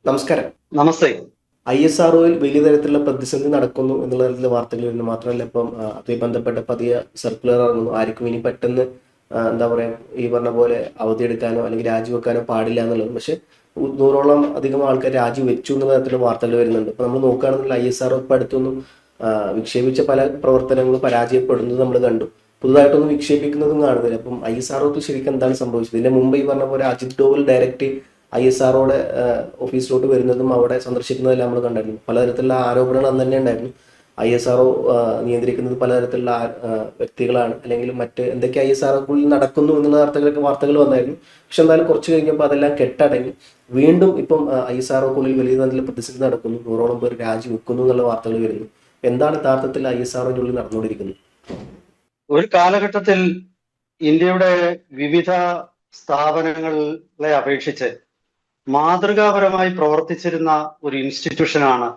നമസ്കാരം. നമസ്തേ. ISROയിൽ വലിയ തരത്തിലുള്ള പ്രതിസന്ധി നടക്കുന്നു എന്നുള്ള തരത്തിലുള്ള വാർത്തകൾ വരുന്നു. മാത്രമല്ല ഇപ്പം അതുമായി ബന്ധപ്പെട്ട പതിയ സർക്കുലർ ഇറങ്ങുന്നു. ആർക്കും ഇനി പെട്ടെന്ന് എന്താ പറയുക, ഈ പറഞ്ഞ പോലെ അവധിയെടുക്കാനോ അല്ലെങ്കിൽ രാജിവെക്കാനോ പാടില്ല എന്നുള്ളത്. പക്ഷെ 100ഓളം അധികം ആൾക്കാർ രാജിവെച്ചു എന്നുള്ള തരത്തിലുള്ള വാർത്തകൾ വരുന്നുണ്ട്. ഇപ്പൊ നമ്മൾ നോക്കുകയാണെന്നുണ്ടെങ്കിൽ ISRO ഇപ്പം അടുത്തൊന്നും വിക്ഷേപിച്ച പല പ്രവർത്തനങ്ങളും പരാജയപ്പെടുന്നത് നമ്മൾ കണ്ടു. പുതുതായിട്ടൊന്നും വിക്ഷേപിക്കുന്നതും കാണുന്നില്ല. അപ്പം ISROക്ക് ശരിക്കും എന്താണ് സംഭവിച്ചത്? ഇതിന്റെ മുമ്പ് ഈ പറഞ്ഞ പോലെ അജിത് ഡോവൽ ഡയറക്റ്റ് ISROയുടെ ഓഫീസിലോട്ട് വരുന്നതും അവിടെ സന്ദർശിക്കുന്നതെല്ലാം നമ്മൾ കണ്ടായിരുന്നു. പലതരത്തിലുള്ള ആരോപണങ്ങൾ അന്ന് തന്നെ ഉണ്ടായിരുന്നു. ISRO നിയന്ത്രിക്കുന്നത് പലതരത്തിലുള്ള വ്യക്തികളാണ്, അല്ലെങ്കിൽ മറ്റ് എന്തൊക്കെ ISROക്കുള്ളിൽ നടക്കുന്നു എന്നുള്ള വാർത്തകൾ വന്നായിരുന്നു. പക്ഷെ എന്തായാലും കുറച്ച് കഴിഞ്ഞപ്പോൾ അതെല്ലാം കെട്ടടങ്ങി വീണ്ടും ഇപ്പം ISROക്കുള്ളിൽ വലിയ തരത്തിലുള്ള പ്രതിസന്ധി നടക്കുന്നു. 100ഓളം പേർ രാജിവെക്കുന്നു എന്നുള്ള വാർത്തകൾ വരുന്നു. എന്താണ് യഥാർത്ഥത്തിൽ ISROയുടെ നടന്നുകൊണ്ടിരിക്കുന്നത്? ഒരു കാലഘട്ടത്തിൽ ഇന്ത്യയുടെ വിവിധ സ്ഥാപനങ്ങളെ അപേക്ഷിച്ച് മാതൃകാപരമായി പ്രവർത്തിച്ചിരുന്ന ഒരു ഇൻസ്റ്റിറ്റ്യൂഷനാണ്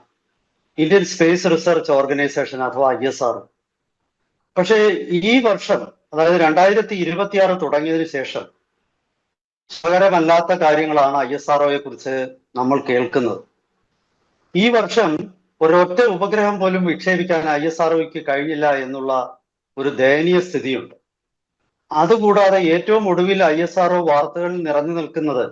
ഇന്ത്യൻ സ്പേസ് റിസർച്ച് ഓർഗനൈസേഷൻ അഥവാ ISRO. പക്ഷേ ഈ വർഷം, അതായത് 2026 തുടങ്ങിയതിനു ശേഷം സുഖകരമല്ലാത്ത കാര്യങ്ങളാണ് ISROയെ കുറിച്ച് നമ്മൾ കേൾക്കുന്നത്. ഈ വർഷം ഒരൊറ്റ ഉപഗ്രഹം പോലും വിക്ഷേപിക്കാൻ ISROയ്ക്ക് കഴിഞ്ഞില്ല എന്നുള്ള ഒരു ദയനീയ സ്ഥിതിയുണ്ട്. അതുകൂടാതെ ഏറ്റവും ഒടുവിൽ ISRO വാർത്തകളിൽ നിറഞ്ഞു നിൽക്കുന്നത്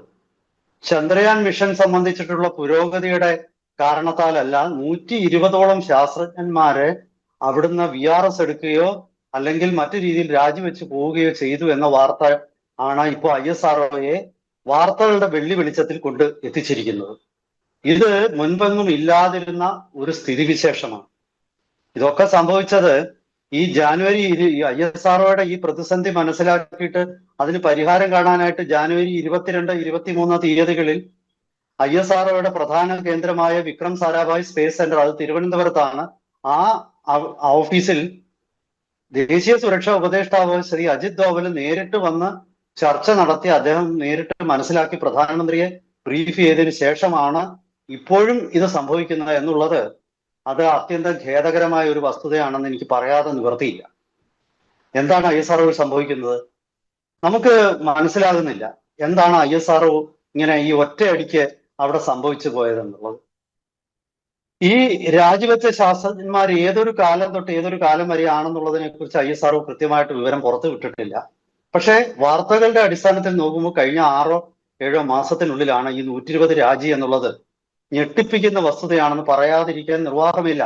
ചന്ദ്രയാൻ മിഷൻ സംബന്ധിച്ചിട്ടുള്ള പുരോഗതിയുടെ കാരണത്താലല്ല, 120ഓളം ശാസ്ത്രജ്ഞന്മാരെ അവിടുന്ന് VRS എടുക്കുകയോ അല്ലെങ്കിൽ മറ്റു രീതിയിൽ രാജിവെച്ച് പോവുകയോ ചെയ്തു എന്ന വാർത്ത ആണ് ഇപ്പോൾ ISROയെ വാർത്തകളുടെ വെള്ളി വെളിച്ചത്തിൽ കൊണ്ട് എത്തിച്ചിരിക്കുന്നത്. ഇത് മുൻപെങ്ങും ഇല്ലാതിരുന്ന ഒരു സ്ഥിതിവിശേഷമാണ്. ഇതൊക്കെ സംഭവിച്ചത് ഈ ജാനുവരി ISROയുടെ ഈ പ്രതിസന്ധി മനസ്സിലാക്കിയിട്ട് അതിന് പരിഹാരം കാണാനായിട്ട് ജാനുവരി 22, 23 തീയതികളിൽ ISROയുടെ പ്രധാന കേന്ദ്രമായ വിക്രം സാരാഭായ് സ്പേസ് സെന്റർ, അത് തിരുവനന്തപുരത്താണ്, ആ ഓഫീസിൽ ദേശീയ സുരക്ഷാ ഉപദേഷ്ടാവ് ശ്രീ അജിത് ഡോവൽ നേരിട്ട് വന്ന് ചർച്ച നടത്തി അദ്ദേഹം നേരിട്ട് മനസ്സിലാക്കി പ്രധാനമന്ത്രിയെ ബ്രീഫ് ചെയ്തതിനു ശേഷമാണ് ഇപ്പോഴും ഇത് സംഭവിക്കുന്നത് എന്നുള്ളത് അത് അത്യന്തം ഖേദകരമായ ഒരു വസ്തുതയാണെന്ന് എനിക്ക് പറയാതെ നിവർത്തിയില്ല. എന്താണ് ISROയിൽ സംഭവിക്കുന്നത്? നമുക്ക് മനസ്സിലാകുന്നില്ല. എന്താണ് ISRO ഇങ്ങനെ ഈ ഒറ്റയടിക്ക് അവിടെ സംഭവിച്ചു പോയതെന്നുള്ളത്. ഈ രാജിവെച്ച ശാസ്ത്രജ്ഞന്മാർ ഏതൊരു കാലം തൊട്ട് ഏതൊരു കാലം വരെയാണെന്നുള്ളതിനെ കുറിച്ച് ISRO കൃത്യമായിട്ട് വിവരം പുറത്തു വിട്ടിട്ടില്ല. പക്ഷേ വാർത്തകളുടെ അടിസ്ഥാനത്തിൽ നോക്കുമ്പോൾ കഴിഞ്ഞ 6-7 മാസത്തിനുള്ളിലാണ് ഈ 120 രാജി എന്നുള്ളത് ഞെട്ടിപ്പിക്കുന്ന വസ്തുതയാണെന്ന് പറയാതിരിക്കാൻ നിർവാഹമില്ല.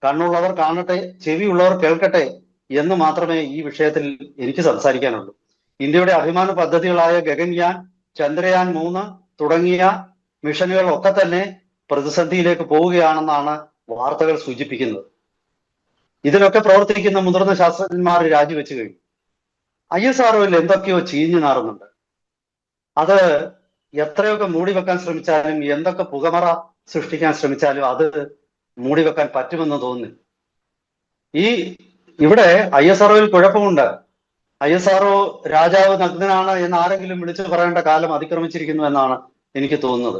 കണ്ണുള്ളവർ കാണട്ടെ, ചെവിയുള്ളവർ കേൾക്കട്ടെ എന്ന് മാത്രമേ ഈ വിഷയത്തിൽ എനിക്ക് സംസാരിക്കാനുള്ളൂ. ഇന്ത്യയുടെ അഭിമാന പദ്ധതികളായ ഗഗൻയാൻ, ചന്ദ്രയാൻ 3 തുടങ്ങിയ മിഷനുകൾ ഒക്കെ തന്നെ പ്രതിസന്ധിയിലേക്ക് പോവുകയാണെന്നാണ് വാർത്തകൾ സൂചിപ്പിക്കുന്നത്. ഇതിലൊക്കെ പ്രവർത്തിക്കുന്ന മുതിർന്ന ശാസ്ത്രജ്ഞന്മാർ രാജിവെച്ചു കഴിഞ്ഞു. ISROയിൽ എന്തൊക്കെയോ ചീഞ്ഞു നാറുന്നുണ്ട്. അത് എത്രയൊക്കെ മൂടിവെക്കാൻ ശ്രമിച്ചാലും, എന്തൊക്കെ പുകമറ സൃഷ്ടിക്കാൻ ശ്രമിച്ചാലും അത് മൂടിവെക്കാൻ പറ്റുമെന്ന് തോന്നുന്നില്ല. ഇവിടെ ISROയിൽ കുഴപ്പമുണ്ട്. ISRO രാജാവ് നഗ്നനാണ് എന്ന് ആരെങ്കിലും വിളിച്ചു പറയേണ്ട കാലം അതിക്രമിച്ചിരിക്കുന്നു എന്നാണ് എനിക്ക് തോന്നുന്നത്.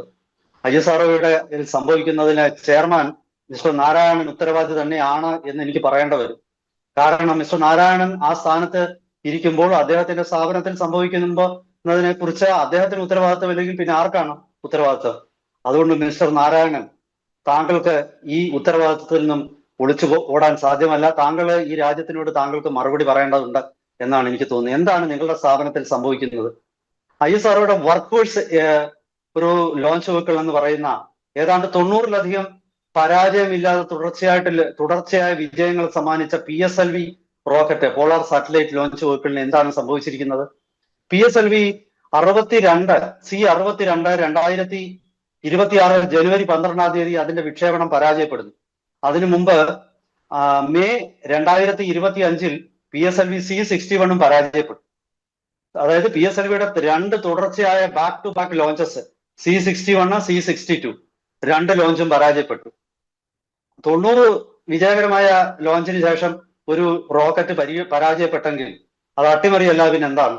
ISROയുടെ സംഭവിക്കുന്നതിന് ചെയർമാൻ മിസ്റ്റർ നാരായണൻ ഉത്തരവാദി തന്നെയാണ് എന്ന് എനിക്ക് പറയേണ്ട വരും. കാരണം മിസ്റ്റർ നാരായണൻ ആ സ്ഥാനത്ത് ഇരിക്കുമ്പോൾ അദ്ദേഹത്തിന്റെ സ്ഥാപനത്തിൽ സംഭവിക്കുന്നതിനെ കുറിച്ച് അദ്ദേഹത്തിന് ഉത്തരവാദിത്വം ഇല്ലെങ്കിൽ പിന്നെ ആർക്കാണ് ഉത്തരവാദിത്വം? അതുകൊണ്ട് മിസ്റ്റർ നാരായണൻ, താങ്കൾക്ക് ഈ ഉത്തരവാദിത്വത്തിൽ നിന്നും ഒളിച്ചു ഓടാൻ സാധ്യമല്ല. താങ്കൾ ഈ രാജ്യത്തിനോട് താങ്കൾക്ക് മറുപടി പറയേണ്ടതുണ്ട് എന്നാണ് എനിക്ക് തോന്നുന്നത്. എന്താണ് നിങ്ങളുടെ സ്ഥാപനത്തിൽ സംഭവിക്കുന്നത്? ISROയുടെ വർക്ക്ഫോഴ്സ് ലോഞ്ച് വെഹിക്കിൾ എന്ന് പറയുന്ന ഏതാണ്ട് 90-ലധികം പരാജയമില്ലാതെ തുടർച്ചയായ വിജയങ്ങൾ സമ്മാനിച്ച PSLV rocket, polar satellite launch വെഹിക്കിളിന് എന്താണ് സംഭവിച്ചിരിക്കുന്നത്? PSLV 62 C-62 2026 ജനുവരി 12-ാം തീയതി അതിന്റെ വിക്ഷേപണം പരാജയപ്പെടുന്നു. അതിനു മുമ്പ് മെയ് 2025 PSLV C-61 പരാജയപ്പെട്ടു. അതായത് PSLVയുടെ 2 തുടർച്ചയായ back to back launches, C-61, C-62 2 ലോഞ്ചും പരാജയപ്പെട്ടു. 90 വിജയകരമായ ലോഞ്ചിന് ശേഷം ഒരു റോക്കറ്റ് പരാജയപ്പെട്ടെങ്കിൽ അത് അട്ടിമറിയല്ല പിന്നെ എന്താണ്?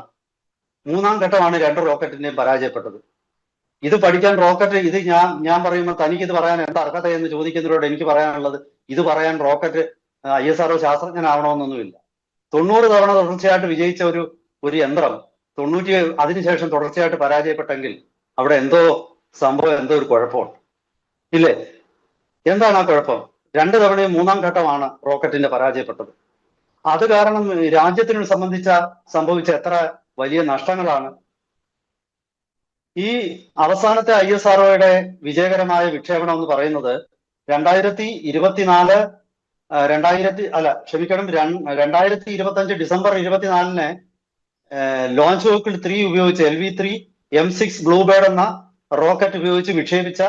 3-ാം ഘട്ടമാണ് 2 റോക്കറ്റിന്റെയും പരാജയപ്പെട്ടത്. ഇത് പഠിക്കാൻ റോക്കറ്റ്, ഇത് ഞാൻ പറയുമ്പോൾ തനിക്ക് ഇത് പറയാൻ എന്താ അർഹത എന്ന് ചോദിക്കുന്നവരോട് എനിക്ക് പറയാനുള്ളത്, ഇത് പറയാൻ റോക്കറ്റ് ISRO ശാസ്ത്രജ്ഞനാവണമെന്നൊന്നുമില്ല. 90 തവണ തുടർച്ചയായിട്ട് വിജയിച്ച ഒരു യന്ത്രം അതിനുശേഷം തുടർച്ചയായിട്ട് പരാജയപ്പെട്ടെങ്കിൽ അവിടെ എന്തോ ഒരു കുഴപ്പമുണ്ട്. ഇല്ലേ? എന്താണ് ആ കുഴപ്പം? 2 തവണയും 3-ാം ഘട്ടമാണ് റോക്കറ്റിന്റെ പരാജയപ്പെട്ടത്. അത് കാരണം രാജ്യത്തിനെ സംഭവിച്ച എത്ര വലിയ നഷ്ടങ്ങളാണ്. ഈ അവസാനത്തെ ISROയുടെ വിജയകരമായ വിക്ഷേപണം എന്ന് പറയുന്നത് 2024 2025 ഡിസംബർ 24-ന് ലോഞ്ച് വെഹിക്കിൾ 3 ഉപയോഗിച്ച് LV-3 M6 ബ്ലൂബേർഡ് എന്ന റോക്കറ്റ് ഉപയോഗിച്ച് വിക്ഷേപിച്ച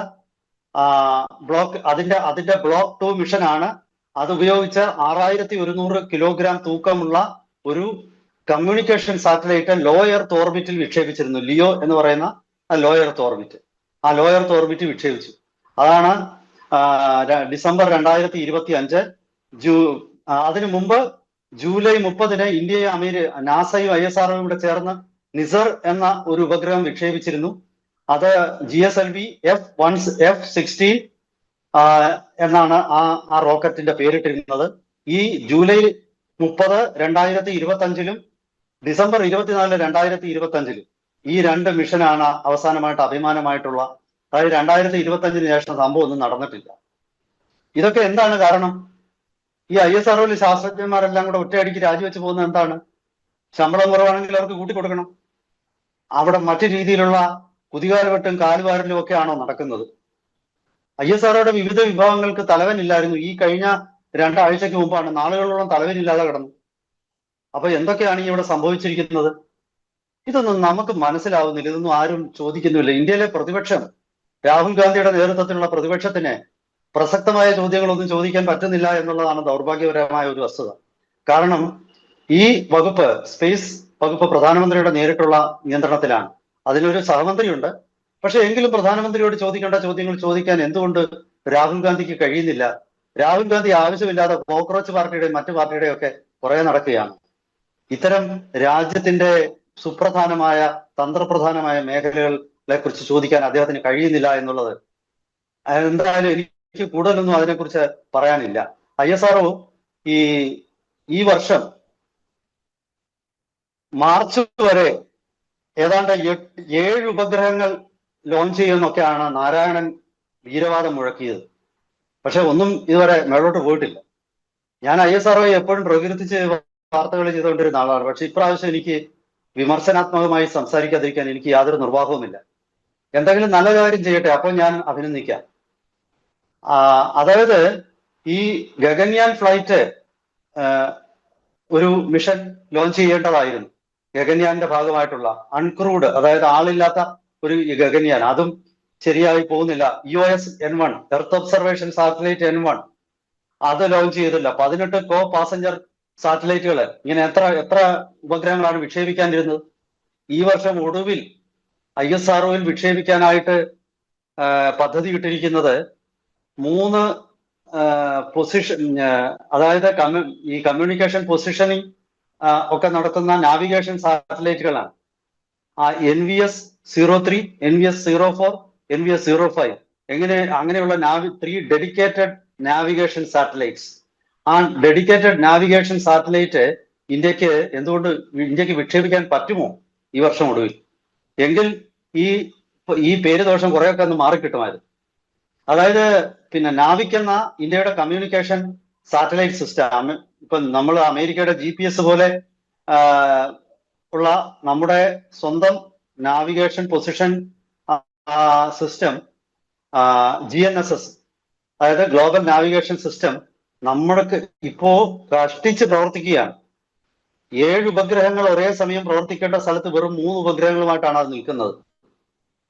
അതിന്റെ ബ്ലോക്ക് 2 മിഷനാണ്. അത് ഉപയോഗിച്ച് 6100 കിലോഗ്രാം തൂക്കമുള്ള ഒരു കമ്മ്യൂണിക്കേഷൻ സാറ്റലൈറ്റ് ലോ എർത്ത് ഓർബിറ്റിൽ വിക്ഷേപിച്ചിരുന്നു. ലിയോ എന്ന് പറയുന്ന ലോ എർത്ത് ഓർബിറ്റ്. ആ ലോ എർത്ത് ഓർബിറ്റ് വിക്ഷേപിച്ചു. അതാണ് ഡിസംബർ 2025. അതിനു മുമ്പ് ജൂലൈ 30-ന് ഇന്ത്യയും നാസയും ISROയും കൂടെ ചേർന്ന് നിസർ എന്ന ഒരു ഉപഗ്രഹം വിക്ഷേപിച്ചിരുന്നു. അത് GSLV F16 എന്നാണ് ആ റോക്കറ്റിന്റെ പേരിട്ടിരുന്നത്. ഈ ജൂലൈ 30, 2025-ലും ഡിസംബർ 24, 2025-ലും ഈ 2 മിഷനാണ് അവസാനമായിട്ട് അഭിമാനമായിട്ടുള്ള. അതായത് 2025-ന് ശേഷം സംഭവം ഒന്നും നടന്നിട്ടില്ല. ഇതൊക്കെ എന്താണ് കാരണം? ഈ ISROയിലെ ശാസ്ത്രജ്ഞന്മാരെല്ലാം കൂടെ ഒറ്റയടിക്ക് രാജിവെച്ച് പോകുന്നത് എന്താണ്? ശമ്പളം കുറവാണെങ്കിൽ അവർക്ക് കൂട്ടിക്കൊടുക്കണം. അവിടെ മറ്റു രീതിയിലുള്ള കുതികാലുവെട്ടും കാലുവാരലും ഒക്കെയാണോ നടക്കുന്നത്? ISROയുടെ വിവിധ വിഭാഗങ്ങൾക്ക് തലവനില്ലായിരുന്നു. ഈ കഴിഞ്ഞ 2 ആഴ്ചയ്ക്ക് മുമ്പാണ് നാളുകളോളം തലവനില്ലാതെ കിടന്നു. അപ്പൊ എന്തൊക്കെയാണ് ഇവിടെ സംഭവിച്ചിരിക്കുന്നത്? ഇതൊന്നും നമുക്ക് മനസ്സിലാവുന്നില്ല. ഇതൊന്നും ആരും ചോദിക്കുന്നില്ല. ഇന്ത്യയിലെ പ്രതിപക്ഷം, രാഹുൽ ഗാന്ധിയുടെ നേതൃത്വത്തിലുള്ള പ്രതിപക്ഷത്തിന് പ്രസക്തമായ ചോദ്യങ്ങളൊന്നും ചോദിക്കാൻ പറ്റുന്നില്ല എന്നുള്ളതാണ് ദൗർഭാഗ്യകരമായ ഒരു വസ്തുത. കാരണം ഈ വകുപ്പ്, സ്പേസ് വകുപ്പ്, പ്രധാനമന്ത്രിയുടെ നേരിട്ടുള്ള നിയന്ത്രണത്തിലാണ്. അതിനൊരു സഹമന്ത്രിയുണ്ട്. പക്ഷെ എങ്കിലും പ്രധാനമന്ത്രിയോട് ചോദിക്കേണ്ട ചോദ്യങ്ങൾ ചോദിക്കാൻ എന്തുകൊണ്ട് രാഹുൽ ഗാന്ധിക്ക് കഴിയുന്നില്ല? രാഹുൽ ഗാന്ധി ആവശ്യമില്ലാതെ കോക്രോച്ച് പാർട്ടിയുടെയും മറ്റു പാർട്ടിയുടെയും ഒക്കെ പുറകെ നടക്കുകയാണ്. ഇത്തരം രാജ്യത്തിന്റെ സുപ്രധാനമായ തന്ത്രപ്രധാനമായ മേഖലകളെ കുറിച്ച് ചോദിക്കാൻ അദ്ദേഹത്തിന് കഴിയുന്നില്ല എന്നുള്ളത് എന്തായാലും എനിക്ക് കൂടുതലൊന്നും അതിനെക്കുറിച്ച് പറയാനില്ല. ISRO ഈ വർഷം മാർച്ച് വരെ ഏതാണ്ട് 7 ഉപഗ്രഹങ്ങൾ ലോഞ്ച് ചെയ്യുമെന്നൊക്കെയാണ് നാരായണൻ വീരവാദം മുഴക്കിയത്. പക്ഷെ ഒന്നും ഇതുവരെ മേളോട്ട് പോയിട്ടില്ല. ഞാൻ ISROയെ എപ്പോഴും പ്രകീർത്തിച്ച് വാർത്തകൾ ചെയ്തുകൊണ്ടിരുന്ന ആളാണ്. പക്ഷെ ഇപ്രാവശ്യം എനിക്ക് വിമർശനാത്മകമായി സംസാരിക്കാതിരിക്കാൻ എനിക്ക് യാതൊരു നിർവാഹവുമില്ല. എന്തെങ്കിലും നല്ല കാര്യം ചെയ്യട്ടെ, അപ്പോൾ ഞാൻ അഭിനന്ദിക്കാം. അതായത് ഈ ഗഗൻയാൻ ഫ്ലൈറ്റ് ഒരു മിഷൻ ലോഞ്ച് ചെയ്യേണ്ടതായിരുന്നു. ഗഗൻയാന്റെ ഭാഗമായിട്ടുള്ള അൺക്രൂഡ്, അതായത് ആളില്ലാത്ത ഒരു ഗഗൻയാൻ, അതും ശരിയായി പോകുന്നില്ല. EOS N1 earth observation satellite N1 അത് ലോഞ്ച് ചെയ്തില്ല. 18 കോ പാസഞ്ചർ സാറ്റലൈറ്റുകൾ, ഇങ്ങനെ എത്ര ഉപഗ്രഹങ്ങളാണ് വിക്ഷേപിക്കാനിരുന്നത്? ഈ വർഷം ഒടുവിൽ ISROയിൽ വിക്ഷേപിക്കാനായിട്ട് പദ്ധതി ഇട്ടിരിക്കുന്നത് 3 പൊസിഷൻ, അതായത് ഈ കമ്മ്യൂണിക്കേഷൻ പൊസിഷനിങ് ഒക്കെ നടത്തുന്ന നാവിഗേഷൻ സാറ്റലൈറ്റുകളാണ്. NVS 03, NVS 04, NVS 05 അങ്ങനെയുള്ള 3 ഡെഡിക്കേറ്റഡ് നാവിഗേഷൻ സാറ്റലൈറ്റ്സ്. ആ ഡെഡിക്കേറ്റഡ് നാവിഗേഷൻ സാറ്റലൈറ്റ് ഇന്ത്യക്ക് വിക്ഷേപിക്കാൻ പറ്റുമോ ഈ വർഷം ഒടുവിൽ? എങ്കിൽ ഈ പേര് ദോഷം കുറെയൊക്കെ ഒന്ന് മാറിക്കിട്ടുമായിരുന്നു. അതായത് പിന്നെ നാവിക് എന്ന ഇന്ത്യയുടെ കമ്മ്യൂണിക്കേഷൻ സാറ്റലൈറ്റ് സിസ്റ്റം, ഇപ്പൊ നമ്മൾ അമേരിക്കയുടെ GPS പോലെ ഉള്ള നമ്മുടെ സ്വന്തം നാവിഗേഷൻ പൊസിഷൻ സിസ്റ്റം, GNSS, അതായത് ഗ്ലോബൽ നാവിഗേഷൻ സിസ്റ്റം, നമ്മൾക്ക് ഇപ്പോ കഷ്ടിച്ച് പ്രവർത്തിക്കുകയാണ്. 7 ഉപഗ്രഹങ്ങൾ ഒരേ സമയം പ്രവർത്തിക്കേണ്ട സ്ഥലത്ത് വെറും 3 ഉപഗ്രഹങ്ങളുമായിട്ടാണ് അത് നിൽക്കുന്നത്.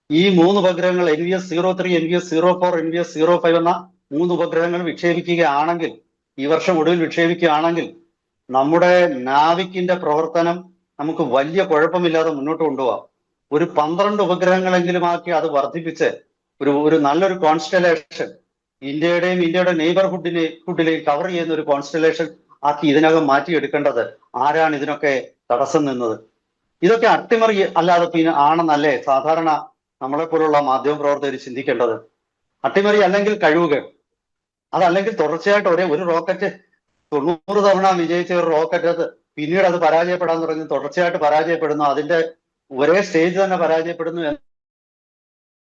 ഈ 3 ഉപഗ്രഹങ്ങൾ NVS 03, NVS 04, NVS 05 എന്ന 3 ഉപഗ്രഹങ്ങൾ വിക്ഷേപിക്കുകയാണെങ്കിൽ, ഈ വർഷം ഒടുവിൽ വിക്ഷേപിക്കുകയാണെങ്കിൽ, നമ്മുടെ നാവിക്കിന്റെ പ്രവർത്തനം നമുക്ക് വലിയ കുഴപ്പമില്ലാതെ മുന്നോട്ട് കൊണ്ടുപോകാം. ഒരു 12 ഉപഗ്രഹങ്ങളെങ്കിലും ആക്കി അത് വർദ്ധിപ്പിച്ച് ഒരു നല്ലൊരു കോൺസ്റ്റലേഷൻ, ഇന്ത്യയുടെ നെയ്ബർഹുഡിനെയും കവർ ചെയ്യുന്ന ഒരു കോൺസ്റ്റലേഷൻ ആക്കി ഇതിനകം മാറ്റിയെടുക്കേണ്ടത് ആരാണ് ഇതിനൊക്കെ തടസ്സം നിന്നത്? ഇതൊക്കെ അട്ടിമറി അല്ലാതെ പിന്നെ ആണെന്നല്ലേ സാധാരണ നമ്മളെപ്പോലുള്ള മാധ്യമപ്രവർത്തകർ ചിന്തിക്കേണ്ടത്? അട്ടിമറി അല്ലെങ്കിൽ കഴിവുകൾ, അതല്ലെങ്കിൽ തുടർച്ചയായിട്ട് ഒരു റോക്കറ്റ് 90 തവണ വിജയിച്ച ഒരു റോക്കറ്റ് പിന്നീട് അത് പരാജയപ്പെടാൻ തുടങ്ങി, തുടർച്ചയായിട്ട് പരാജയപ്പെടുന്നു, അതിന്റെ ഒരേ സ്റ്റേജ് തന്നെ പരാജയപ്പെടുന്നു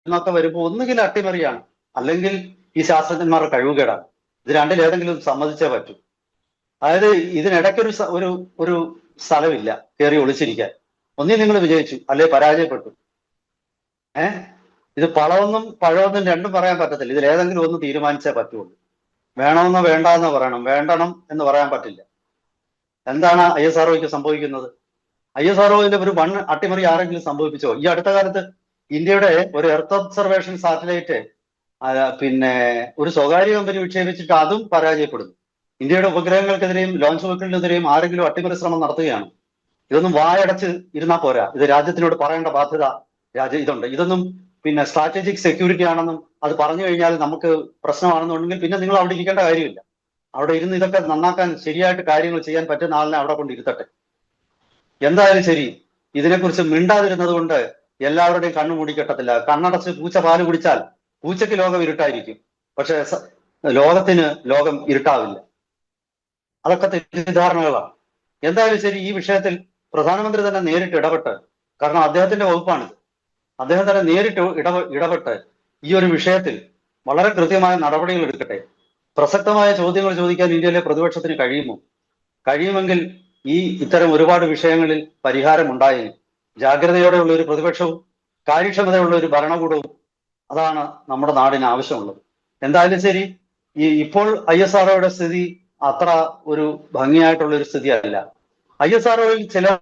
എന്നൊക്കെ വരുമ്പോൾ ഒന്നുകിൽ അട്ടിമറിയാണ്, അല്ലെങ്കിൽ ഈ ശാസ്ത്രജ്ഞന്മാരുടെ കഴിവുകേടാണ്. ഇത് രണ്ടിലേതെങ്കിലും സമ്മതിച്ചേ പറ്റൂ. അതായത് ഇതിനിടയ്ക്കൊരു ഒരു സ്ഥലമില്ല കയറി ഒളിച്ചിരിക്കാൻ. ഒന്നീ നിങ്ങൾ വിജയിച്ചു, അല്ലെ പരാജയപ്പെട്ടു. ഇത് പളവെന്നും പഴമെന്നും രണ്ടും പറയാൻ പറ്റത്തില്ല. ഇതിലേതെങ്കിലും ഒന്ന് തീരുമാനിച്ചേ പറ്റുള്ളൂ. വേണമെന്നോ വേണ്ടെന്നോ പറയണം. വേണ്ടണം എന്ന് പറയാൻ പറ്റില്ല. എന്താണ് ISROയ്ക്ക് സംഭവിക്കുന്നത്? ISROയിലെ ഒരു വൺ അട്ടിമറി ആരെങ്കിലും സംഭവിപ്പിച്ചോ? ഈ അടുത്ത കാലത്ത് ഇന്ത്യയുടെ ഒരു എർത്ത് ഒബ്സർവേഷൻ സാറ്റലൈറ്റ് പിന്നെ ഒരു സ്വകാര്യ കമ്പനി വിക്ഷേപിച്ചിട്ട് അതും പരാജയപ്പെടുന്നു. ഇന്ത്യയുടെ ഉപഗ്രഹങ്ങൾക്കെതിരെയും ലോഞ്ച് വെഹിക്കിളിനെതിരെയും ആരെങ്കിലും അട്ടിമറി ശ്രമം നടത്തുകയാണ്. ഇതൊന്നും വായടച്ച് ഇരുന്നാൽ പോരാ. ഇത് രാജ്യത്തിനോട് പറയേണ്ട ബാധ്യത ഇതുണ്ട്. ഇതൊന്നും പിന്നെ സ്ട്രാറ്റജിക് സെക്യൂരിറ്റി ആണെന്നും അത് പറഞ്ഞു കഴിഞ്ഞാൽ നമുക്ക് പ്രശ്നമാണെന്നുണ്ടെങ്കിൽ പിന്നെ നിങ്ങൾ അവിടെ ഇരിക്കേണ്ട കാര്യമില്ല. അവിടെ ഇരുന്ന് ഇതൊക്കെ നന്നാക്കാൻ ശരിയായിട്ട് കാര്യങ്ങൾ ചെയ്യാൻ പറ്റുന്ന ആളിനെ അവിടെ കൊണ്ട് ഇരുത്തട്ടെ. എന്തായാലും ശരി, ഇതിനെക്കുറിച്ച് മിണ്ടാതിരുന്നത് കൊണ്ട് എല്ലാവരുടെയും കണ്ണു മൂടിക്കെട്ടത്തില്ല. കണ്ണടച്ച് പൂച്ച പാല് കുടിച്ചാൽ പൂച്ചയ്ക്ക് ലോകം ഇരുട്ടായിരിക്കും, പക്ഷെ ലോകത്തിന് ലോകം ഇരുട്ടാവില്ല. അതൊക്കെ തെറ്റിദ്ധാരണകളാണ്. എന്തായാലും ശരി, ഈ വിഷയത്തിൽ പ്രധാനമന്ത്രി തന്നെ നേരിട്ട് ഇടപെട്ട്, കാരണം അദ്ദേഹത്തിന്റെ വകുപ്പാണിത്, അദ്ദേഹം തന്നെ നേരിട്ട് ഇടപെട്ട് ഈ ഒരു വിഷയത്തിൽ വളരെ കൃത്യമായ നടപടികൾ എടുക്കട്ടെ. പ്രസക്തമായ ചോദ്യങ്ങൾ ചോദിക്കാൻ ഇന്ത്യയിലെ പ്രതിപക്ഷത്തിന് കഴിയുമെങ്കിൽ ഈ ഇത്തരം ഒരുപാട് വിഷയങ്ങളിൽ പരിഹാരമുണ്ടായേനെ. ജാഗ്രതയോടെയുള്ള ഒരു പ്രതിപക്ഷവും കാര്യക്ഷമതയുള്ള ഒരു ഭരണകൂടവും അതാണ് നമ്മുടെ നാടിന് ആവശ്യമുള്ളത്. എന്തായാലും ശരി, ഇപ്പോൾ ISROയുടെ സ്ഥിതി അത്ര ഒരു ഭംഗിയായിട്ടുള്ള ഒരു സ്ഥിതിയല്ല. ISROയിൽ ചിലർ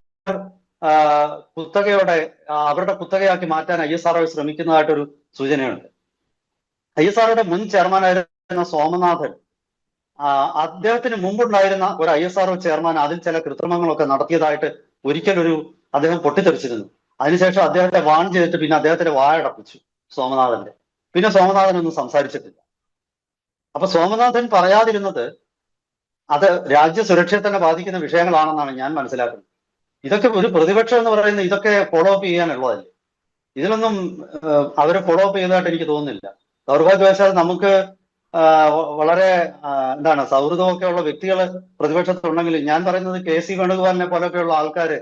കുത്തകയോടെ അവരുടെ കുത്തകയാക്കി മാറ്റാൻ ISRO ശ്രമിക്കുന്നതായിട്ടൊരു സൂചനയുണ്ട്. ISROയുടെ മുൻ ചെയർമാനായിരുന്ന സോമനാഥൻ, അദ്ദേഹത്തിന് മുമ്പുണ്ടായിരുന്ന ഒരു ISRO ചെയർമാൻ അതിൽ ചില കൃത്രിമങ്ങളൊക്കെ നടത്തിയതായിട്ട് ഒരിക്കലൊരു അദ്ദേഹം പൊട്ടിത്തെറിച്ചിരുന്നു. അതിനുശേഷം അദ്ദേഹത്തെ വാൺ ചെയ്തിട്ട് പിന്നെ അദ്ദേഹത്തിന്റെ വായടപ്പിച്ചു സോമനാഥന്റെ. പിന്നെ സോമനാഥൻ ഒന്നും സംസാരിച്ചിട്ടില്ല. അപ്പൊ സോമനാഥൻ പറയാതിരുന്നത് അത് രാജ്യ സുരക്ഷയെ തന്നെ ബാധിക്കുന്ന വിഷയങ്ങളാണെന്നാണ് ഞാൻ മനസ്സിലാക്കുന്നത്. ഇതൊക്കെ ഒരു പ്രതിപക്ഷം എന്ന് പറയുന്നത് ഇതൊക്കെ ഫോളോ അപ്പ് ചെയ്യാനുള്ളതല്ലേ? ഇതിലൊന്നും അവരെ ഫോളോ അപ്പ് ചെയ്തതായിട്ട് എനിക്ക് തോന്നുന്നില്ല. ദൗർഭാഗ്യവശാൽ നമുക്ക് വളരെ എന്താണ് സൗഹൃദമൊക്കെ ഉള്ള വ്യക്തികൾ പ്രതിപക്ഷത്തുണ്ടെങ്കിൽ, ഞാൻ പറയുന്നത് KC വേണുഗോപാലിനെ പോലൊക്കെയുള്ള ആൾക്കാര്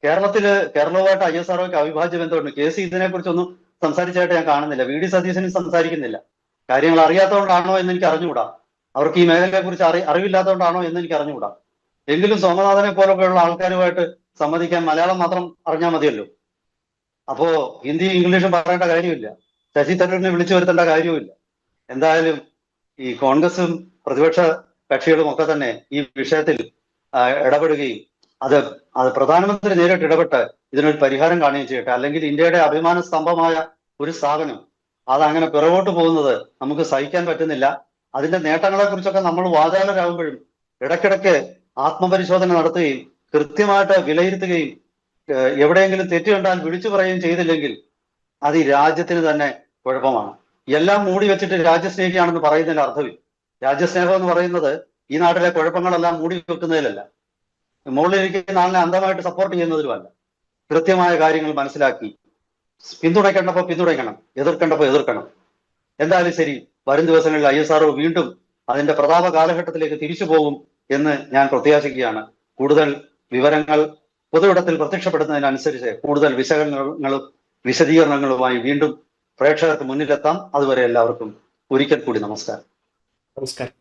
കേരളവുമായിട്ട് ISROയ്ക്ക് അവിഭാജ്യ ബന്ധമുണ്ട്. KC ഇതിനെക്കുറിച്ചൊന്നും സംസാരിച്ചായിട്ട് ഞാൻ കാണുന്നില്ല. VD സതീശനും സംസാരിക്കുന്നില്ല. കാര്യങ്ങൾ അറിയാത്തതുകൊണ്ടാണോ എന്ന് എനിക്ക് അറിഞ്ഞുകൂടാ. അവർക്ക് ഈ മേഖലയെ കുറിച്ച് അറിവില്ലാത്തതുകൊണ്ടാണോ എന്ന് എനിക്ക് അറിഞ്ഞുകൂടാ. എങ്കിലും സോമനാഥനെ പോലൊക്കെയുള്ള ആൾക്കാരുമായിട്ട് സംവദിക്കാൻ മലയാളം മാത്രം അറിഞ്ഞാൽ മതിയല്ലോ. അപ്പോ ഹിന്ദിയും ഇംഗ്ലീഷും പറയേണ്ട കാര്യമില്ല. ശശി തരൂരിനെ വിളിച്ചു വരുത്തേണ്ട കാര്യവുമില്ല. എന്തായാലും ഈ കോൺഗ്രസും പ്രതിപക്ഷ കക്ഷികളും ഒക്കെ തന്നെ ഈ വിഷയത്തിൽ ഇടപെടുകയും അത് പ്രധാനമന്ത്രി നേരിട്ട് ഇടപെട്ട് ഇതിനൊരു പരിഹാരം കാണുകയും ചെയ്യട്ടെ. അല്ലെങ്കിൽ ഇന്ത്യയുടെ അഭിമാന സ്തംഭമായ ഒരു സ്ഥാപനം അതങ്ങനെ പിറകോട്ട് പോകുന്നത് നമുക്ക് സഹിക്കാൻ പറ്റുന്നില്ല. അതിന്റെ നേട്ടങ്ങളെ കുറിച്ചൊക്കെ നമ്മൾ വാചാലരാകുമ്പോഴും ഇടയ്ക്കിടയ്ക്ക് ആത്മപരിശോധന നടത്തുകയും കൃത്യമായിട്ട് വിലയിരുത്തുകയും എവിടെയെങ്കിലും തെറ്റ് കണ്ടാൽ വിളിച്ചു പറയുകയും ചെയ്തില്ലെങ്കിൽ അത് ഈ രാജ്യത്തിന് തന്നെ കുഴപ്പമാണ്. എല്ലാം മൂടി വെച്ചിട്ട് രാജ്യസ്നേഹിയാണെന്ന് പറയുന്നതിന് അർത്ഥമില്ല. രാജ്യസ്നേഹം എന്ന് പറയുന്നത് ഈ നാട്ടിലെ കുഴപ്പങ്ങളെല്ലാം മൂടി വെക്കുന്നതിലല്ല, മുകളിലിരിക്കുന്ന ആളിനെ അന്ധമായിട്ട് സപ്പോർട്ട് ചെയ്യുന്നതിലുമല്ല. കൃത്യമായ കാര്യങ്ങൾ മനസ്സിലാക്കി പിന്തുണയ്ക്കേണ്ടപ്പോൾ പിന്തുണയ്ക്കണം, എതിർക്കേണ്ടപ്പോൾ എതിർക്കണം. എന്തായാലും ശരി, വരും ദിവസങ്ങളിൽ ISRO വീണ്ടും അതിന്റെ പ്രതാപ കാലഘട്ടത്തിലേക്ക് തിരിച്ചു പോകും എന്ന് ഞാൻ പ്രത്യാശിക്കുകയാണ്. കൂടുതൽ വിവരങ്ങൾ പൊതുവിടത്തിൽ പ്രത്യക്ഷപ്പെടുന്നതിനനുസരിച്ച് കൂടുതൽ വിശദീകരണങ്ങളുമായി വീണ്ടും പ്രേക്ഷകർക്ക് മുന്നിലെത്താം. അതുവരെ എല്ലാവർക്കും ഒരിക്കൽ കൂടി നമസ്കാരം. നമസ്കാരം.